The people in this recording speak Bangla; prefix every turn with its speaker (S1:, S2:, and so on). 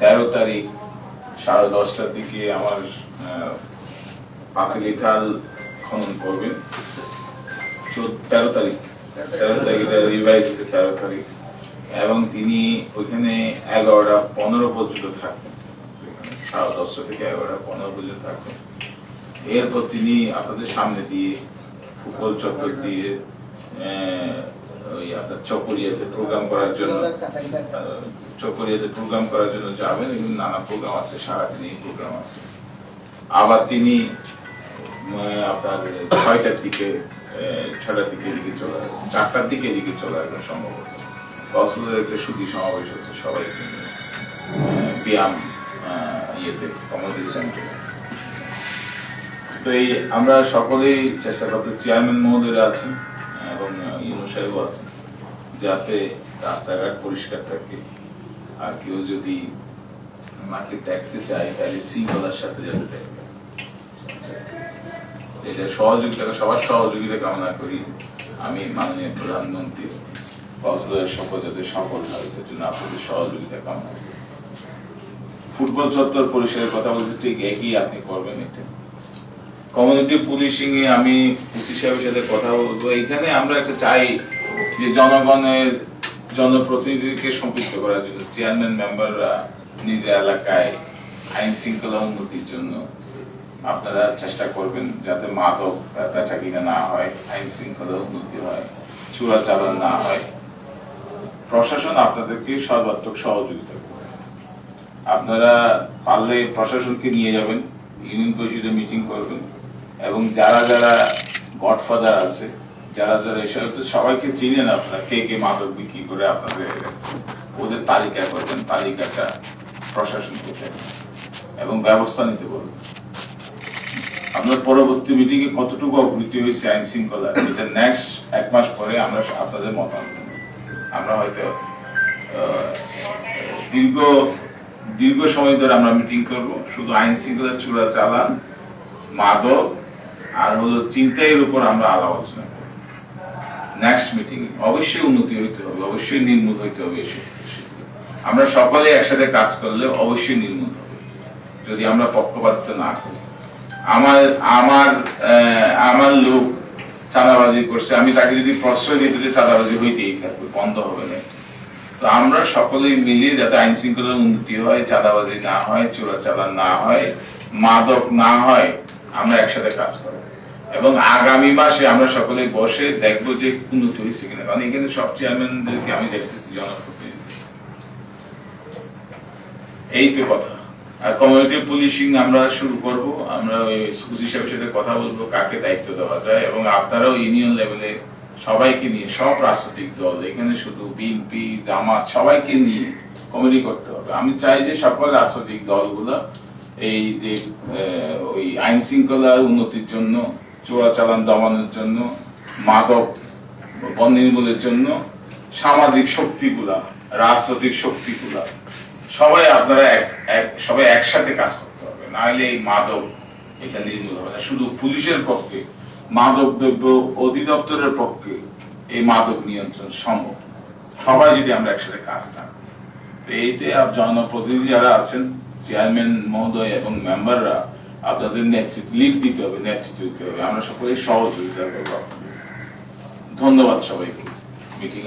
S1: 13 তারিখ 10:30টার দিকে আমার পাতিলি খাল খনন করবেন। 13 তারিখ এটা রিভাইজ 13 তারিখ, এবং তিনি ওইখানে 11:15 পর্যন্ত থাকবেন। 10:30 থেকে 11:15 পর্যন্ত থাকবেন। এরপর তিনি আপনাদের সামনে দিয়ে ফুটবল চত্বর দিয়ে ওই আপনার চকরিয়াতে প্রোগ্রাম করার জন্য যাবেন। এগুলো নানা প্রোগ্রাম আছে, সারাদিনই প্রোগ্রাম আছে। আবার তিনি আপনার 6টার দিকে 6টার দিকে এদিকে চলে আসবেন, 4টার দিকে এদিকে চলে আসবেন সম্ভবত। কক্সবাজারের একটা সুধী সমাবেশ হচ্ছে সবাইকে নিয়ে, ব্যায়াম ইয়েতে কমিউনিটি সেন্টারে। তো এই আমরা সকলেই চেষ্টা করতে, চেয়ারম্যান মহোদয়রা আছেন এবং ইউনূস সাহেবও আছেন, যাতে রাস্তাঘাট পরিষ্কার থাকে। আর কেউ যদি মাকে দেখতে চায় তাহলে শৃঙ্খলার সাথে যাতে দেখবে। এটা সবার সহযোগিতা কামনা করি। আমি মাননীয় প্রধানমন্ত্রী কক্সবাজার সফর যাতে সফল হয় তার জন্য আপনাদের সহযোগিতা কামনা করি। ফুটবল চত্বর পরিসরের কথা বলতে ঠিক একই আপনি করবেন। এটা কমিউনিটি পুলিশিং এ আমি ওসি সাহেবের সাথে কথা বলবো। এখানে আমরা একটা চাই যে জনপ্রতিনিধিকে সম্পৃক্ত করার জন্য চেয়ারম্যান মেম্বাররা নিজের এলাকায় আইন শৃঙ্খলা উন্নতির জন্য আপনারা চেষ্টা করবেন, যাতে মাদক বেচাকেনা না হয়, আইন শৃঙ্খলা উন্নতি হয়, চোরাচালান না হয়। প্রশাসন আপনাদেরকে সর্বাত্মক সহযোগিতা করবে। আপনারা পারলে প্রশাসনকে নিয়ে যাবেন, ইউনিয়ন পরিষদে মিটিং করবেন, এবং যারা যারা গডফাদার আছে, যারা যারা এসব সবাইকে চিনেন আপনারা, কে কে মাদক বিক্রি করে, আপনাদের ওদের তালিকা করবেন। তালিকাটা প্রশাসন করতে এবং ব্যবস্থা নিতে বলবেন। আপনার পরবর্তী মিটিং এ কতটুকু অগ্রগতি হয়েছে আইন শৃঙ্খলা, এটা নেক্সট 1 মাস পরে আমরা আপনাদের মতামত আমরা হয়তো দীর্ঘ সময় ধরে আমরা মিটিং করব, শুধু আইন শৃঙ্খলা, চোরাচালান, মাদক আর হলো চিন্তায়ের উপর আমরা আলাপ আলোচনা করব। নেক্সট মিটিং অবশ্যই উন্নতি হইতে হবে, অবশ্যই নির্মূল হইতে হবে। আমরা সকলে একসাথে কাজ করলে অবশ্যই নির্মূল হবে, যদি আমরা পক্ষপাতিত্ব না করি। আমার লোক চাঁদাবাজি করছে, আমি তাকে যদি প্রশ্রয় দিতে যে চাঁদাবাজি হইতেই থাকবে, বন্ধ হবে না। তো আমরা সকলেই মিলিয়ে যাতে আইন শৃঙ্খলার উন্নতি হয়, চাঁদাবাজি না হয়, চোরাচালান না হয়, মাদক না হয়, আমরা একসাথে কাজ করব। এবং আগামী মাসে আমরা সকলে বসে দেখবো যে উন্নতি হয়েছে কিনা। কারণ এখানে সব চেয়ারম্যানদেরকে আমি দেখতেছি জনপ্রতিনিধি। এই তো কথা। আর কমিউনিটি পুলিশিং আমরা শুরু করব। আমরা ওই ওসি সাহেবের সাথে কথা বলবো কাকে দায়িত্ব দেওয়া যায়, এবং আপনারাও ইউনিয়ন লেভেলে সবাইকে নিয়ে, সব রাজনৈতিক দল, এখানে শুধু বিএনপি, জামাত, সবাইকে নিয়ে কমিটি করতে হবে। আমি চাই যে সকল রাজনৈতিক দলগুলো এই যে ওই আইন শৃঙ্খলা উন্নতির জন্য, চোরাচালান দমানোর জন্য, মাদক নির্মূলের জন্য, সামাজিক শক্তিগুলা, রাজনৈতিক শক্তিগুলা সবাই আপনারা সবাই একসাথে কাজ করতে হবে, নাহলে এই মাদক এটা নির্মূল হবে না। শুধু পুলিশের পক্ষে, মাদক দ্রব্য অধিদপ্তরের পক্ষে এই মাদক নিয়ন্ত্রণ সম্ভব, সবাই যদি আমরা একসাথে কাজ না করি। এইতে জনপ্রতিনিধি যারা আছেন, চেয়ারম্যান মহোদয় এবং মেম্বাররা আপনাদের নেতৃত্ব লিড দিতে হবে, নেতৃত্ব দিতে হবে। আমরা সকলেই সহযোগিতা করবো। ধন্যবাদ সবাইকে। মিটিং